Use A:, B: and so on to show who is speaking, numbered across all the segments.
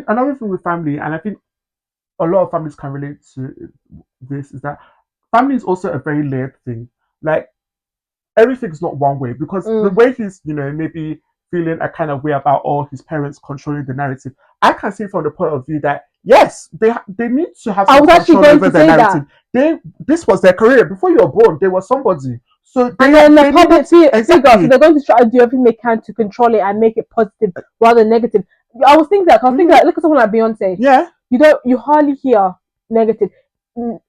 A: Another thing with family, and I think a lot of families can relate to this, is that family is also a very layered thing. Like everything's not one way, because the way he's, maybe feeling a kind of way about all his parents controlling the narrative, I can see from the point of view that yes, they need to have some control over the narrative. This was their career before you were born. They were somebody. So
B: and then the public figure, so they're going to try to do everything they can to control it and make it positive rather than negative. I was thinking that. Look at someone like Beyonce.
A: Yeah,
B: you hardly hear negative.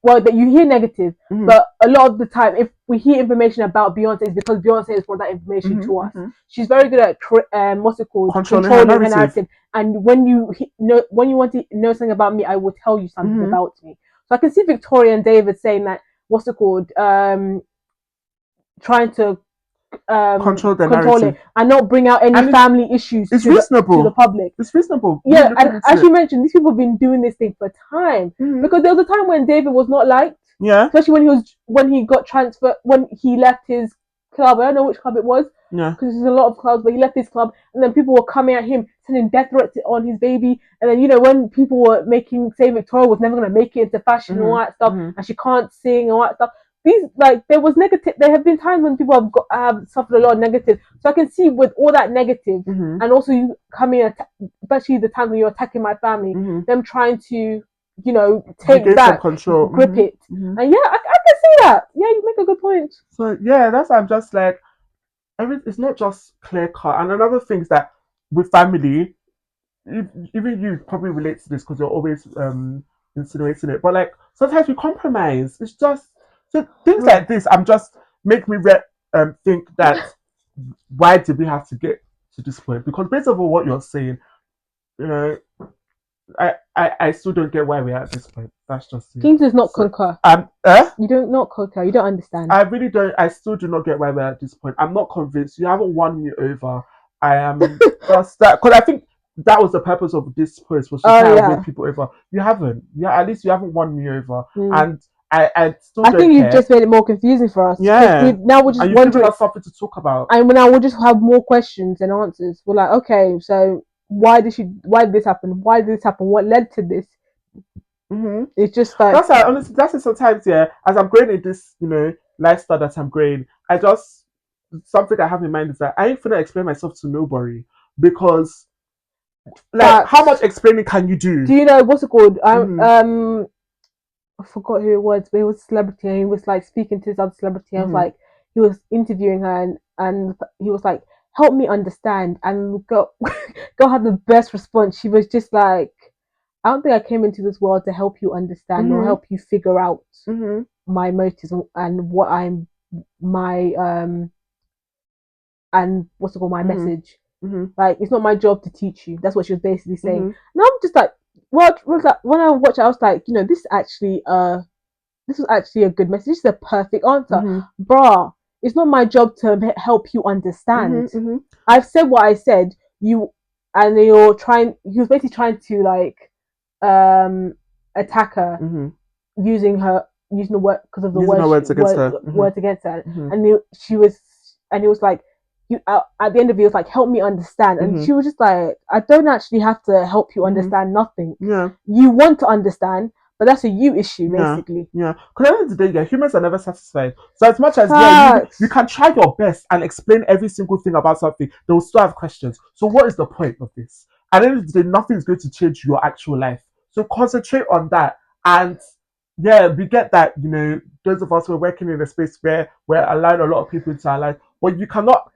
B: Well, that you hear negative, but a lot of the time, if we hear information about Beyonce, it's because Beyonce has brought that information to us. She's very good at controlling her narrative. And when you want to know something about me, I will tell you something about me. So I can see Victoria and David saying that trying to control it and not bring out any family issues to the public.
A: It's reasonable.
B: Yeah, and as you mentioned, these people have been doing this thing for time. Because there was a time when David was not liked.
A: Yeah.
B: Especially when he got transferred, when he left his club. I don't know which club it was.
A: Yeah.
B: Because there's a lot of clubs, but he left his club, and then people were coming at him, sending death threats on his baby. And then when people were saying Victoria was never going to make it into fashion and all that stuff, and she can't sing and all that stuff. There was negative. There have been times when people have suffered a lot of negative. So I can see with all that negative, and also you coming, especially the time when you're attacking my family, them trying to, take that
A: control,
B: grip it. And I can see that. Yeah, you make a good point.
A: So yeah, I'm just like, it's not just clear cut. And another thing is that with family, even you probably relate to this because you're always insinuating it. But like sometimes we compromise. It's just. So things like this, make me think that why did we have to get to this point? Because based on what you're saying, I still don't get why we're at this point. That's just it.
B: King does not concur. You don't not concur. You don't understand.
A: I really don't. I still do not get why we're at this point. I'm not convinced. You haven't won me over. I am just that, because I think that was the purpose of this post, was to try and win people over. You haven't. Yeah, at least you haven't won me over. And I think
B: you've just made it more confusing for us.
A: Yeah.
B: Now we're just wondering.
A: Have something to talk about.
B: And now we'll just have more questions and answers. We're like, okay, so why did this happen? Why did this happen? What led to this? It's just like
A: that's honestly, that's sometimes as I'm growing in this, lifestyle that I'm growing, something I have in mind is that I ain't finna explain myself to nobody, because how much explaining can you do?
B: Do you know what's it called? I forgot who it was, but he was a celebrity, and he was like speaking to his other celebrity. I was like, he was interviewing her, and he was like, "Help me understand." And girl had the best response. She was just like, "I don't think I came into this world to help you understand or help you figure out my motives and what I'm my and what's it called, my message. Like, it's not my job to teach you." That's what she was basically saying. And I'm just like, when I watched it, I was like, this is actually this was actually a good message. This is a perfect answer. Bruh, it's not my job to help you understand. I've said what I said. He was basically trying to like attack her using the word, because of the words against her. And he was like, at the end of it, he was like, "Help me understand." And she was just like, "I don't actually have to help you understand nothing.
A: Yeah,
B: you want to understand, but that's a you issue, basically."
A: Yeah, because at the end of the day, humans are never satisfied. So as much as you can try your best and explain every single thing about something, they will still have questions. So what is the point of this? At the end of the day, nothing is going to change your actual life. So concentrate on that. And yeah, we get that, those of us who are working in a space where we're allowing a lot of people into our life, but you cannot.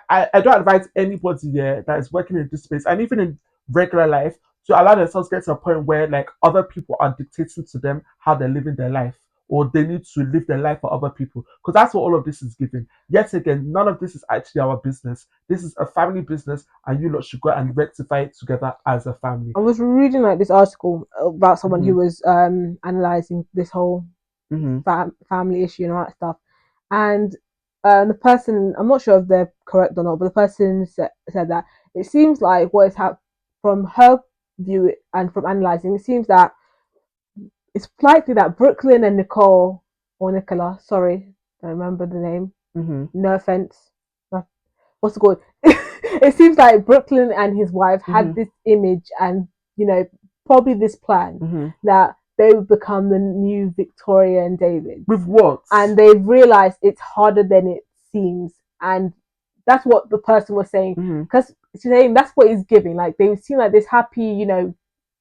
A: I don't advise anybody that is working in this space, and even in regular life, to allow themselves get to a point where like other people are dictating to them how they're living their life, or they need to live their life for other people, because that's what all of this is giving. Yet again, none of this is actually our business. This is a family business, and you lot should go and rectify it together as a family.
B: I was reading like this article about someone who was analysing this whole family issue and all that stuff, and the person, I'm not sure if they're correct or not, but the person said that it seems like what is happening from her view and from analysing, it seems that it's likely that Brooklyn and Nicola, sorry, don't remember the name, no offense, what's it called? It seems like Brooklyn and his wife had this image and probably this plan that they would become the new Victoria and David.
A: With what?
B: And they've realised it's harder than it seems. And that's what the person was saying. Because she's saying that's what it's giving. Like, they seem like this happy,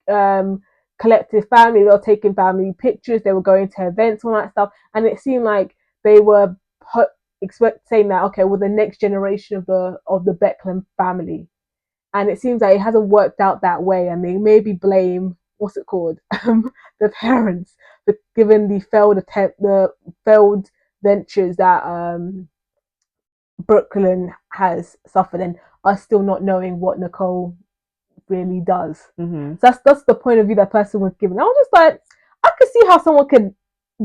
B: collective family. They were taking family pictures. They were going to events, all that stuff. And it seemed like they were saying that, okay, well, the next generation of the Beckham family. And it seems like it hasn't worked out that way. And they maybe blame, what's it called, the parents, given the failed ventures that Brooklyn has suffered, and us still not knowing what Nicole really does. So that's the point of view that person was given. I was just like, I could see how someone could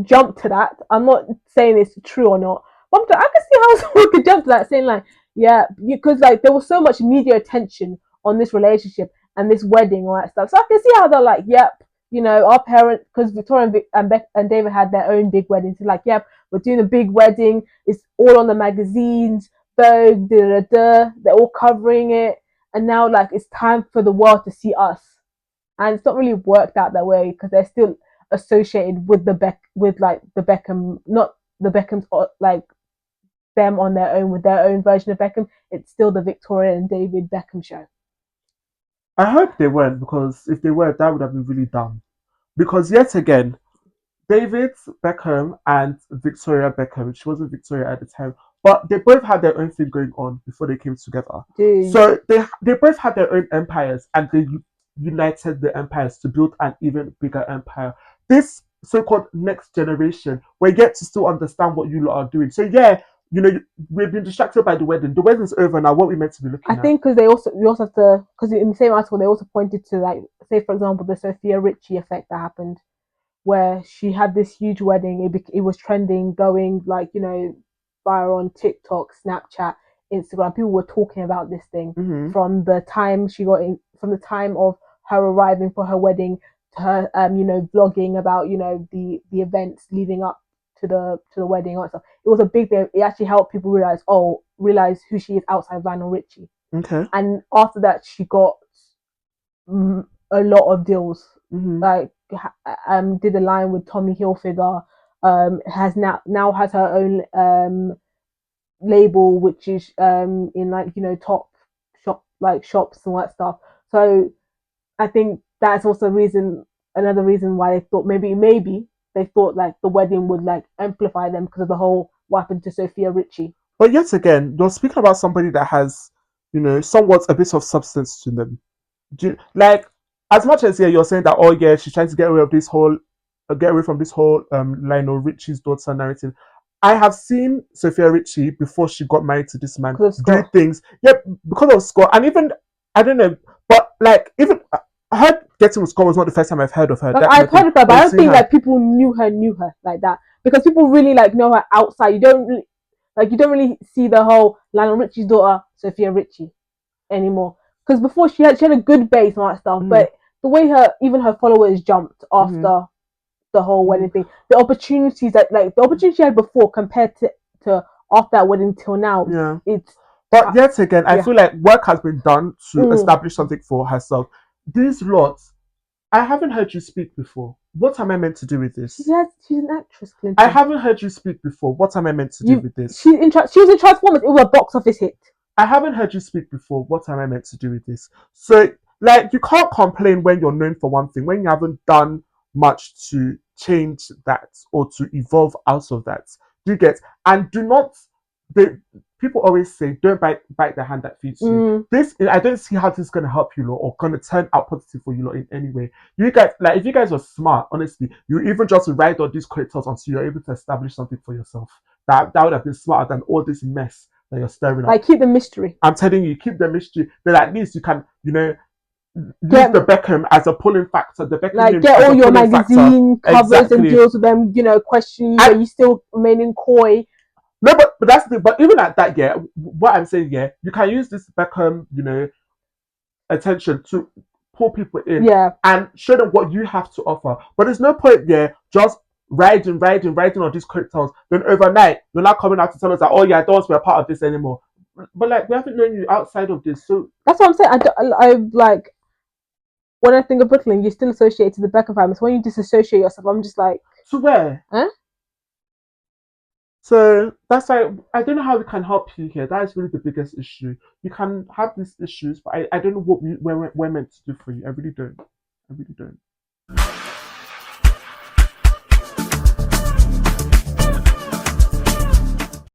B: jump to that. I'm not saying it's true or not, but I could see how someone could jump to that, saying like, yeah, because like there was so much media attention on this relationship and this wedding, all that stuff. So I can see how they're like, yep, our parents, because Victoria and David had their own big wedding. So like, yep, we're doing a big wedding. It's all on the magazines, Vogue, they're all covering it. And now like it's time for the world to see us. And it's not really worked out that way because they're still associated with the Beckham, not the Beckhams, like them on their own with their own version of Beckham. It's still the Victoria and David Beckham show.
A: I hope they weren't, because if they were, that would have been really dumb. Because yet again, David Beckham and Victoria Beckham, she wasn't Victoria at the time, but they both had their own thing going on before they came together.
B: Dude.
A: So they both had their own empires, and they united the empires to build an even bigger empire. This so-called next generation, we're yet to still understand what you lot are doing. So yeah, we've been distracted by the wedding. The wedding's over now. What we meant to be looking at?
B: I think because we also have to, because in the same article they also pointed to, like, say for example, the Sophia Richie effect that happened, where she had this huge wedding. It was trending, going like viral on TikTok, Snapchat, Instagram. People were talking about this thing from the time from the time of her arriving for her wedding to her, vlogging about the events leading up to the wedding and stuff. It was a big thing. It actually helped people realize who she is outside Lionel Richie. Okay. And after that, she got a lot of deals. Like did a line with Tommy Hilfiger. Has now has her own label, which is in like top shop, like shops and all that stuff. So I think that's also another reason why they thought maybe they thought like the wedding would like amplify them because of the whole what happened to Sophia Richie.
A: But yet again, you're speaking about somebody that has, somewhat a bit of substance to them. Like, as much as you're saying that, she's trying to get away from this whole Lionel Richie's daughter narrative. I have seen Sophia Richie before she got married to this man do things. Yeah, because of Scott, and even I don't know, but like even her getting with Scott was not the first time I've heard of her.
B: Like, I've heard of her, but I don't think that people knew her like that, because people really like know her outside. You don't really see the whole Lionel Richie's daughter Sophia Richie anymore, because before she had a good base and all that stuff, but the way her followers jumped after the whole wedding thing, the opportunities she had before compared to after that wedding till now,
A: but yet again, I feel like work has been done to establish something for herself. These lots, I haven't heard you speak before. What am I meant to do with this?
B: She's an actress, Clinton.
A: I haven't heard you speak before. What am I meant to do with this?
B: She was in Transformers. It was a box office hit.
A: I haven't heard you speak before. What am I meant to do with this? So, like, you can't complain when you're known for one thing, when you haven't done much to change that or to evolve out of that. Do you get? And do not. People always say, don't bite the hand that feeds you. This, I don't see how this is going to help you lot or going to turn out positive for you lot in any way. You guys, like, if you guys were smart, honestly, you even just ride on these coattails until you're able to establish something for yourself. That would have been smarter than all this mess that you're stirring up.
B: Like, keep the mystery.
A: I'm telling you, keep the mystery. Then at least you can, use the Beckham as a pulling factor. The Beckham,
B: like, get all your magazine covers and deals with them, questioning you, but you still remaining coy.
A: No, but that's the thing. But even at that, what I'm saying, you can use this Beckham, attention to pull people in, and show them what you have to offer. But there's no point, just riding on these coattails. Then overnight, you're not coming out to tell us that, I don't want to be a part of this anymore. But like, we haven't known you outside of this, so
B: that's what I'm saying. when I think of Brooklyn, you're still associated to the Beckham family. So when you disassociate yourself, I'm just like,
A: to where?
B: Huh?
A: So that's why I don't know how we can help you here. That is really the biggest issue. You can have these issues, but I don't know what we're meant to do for you. I really don't. I really don't.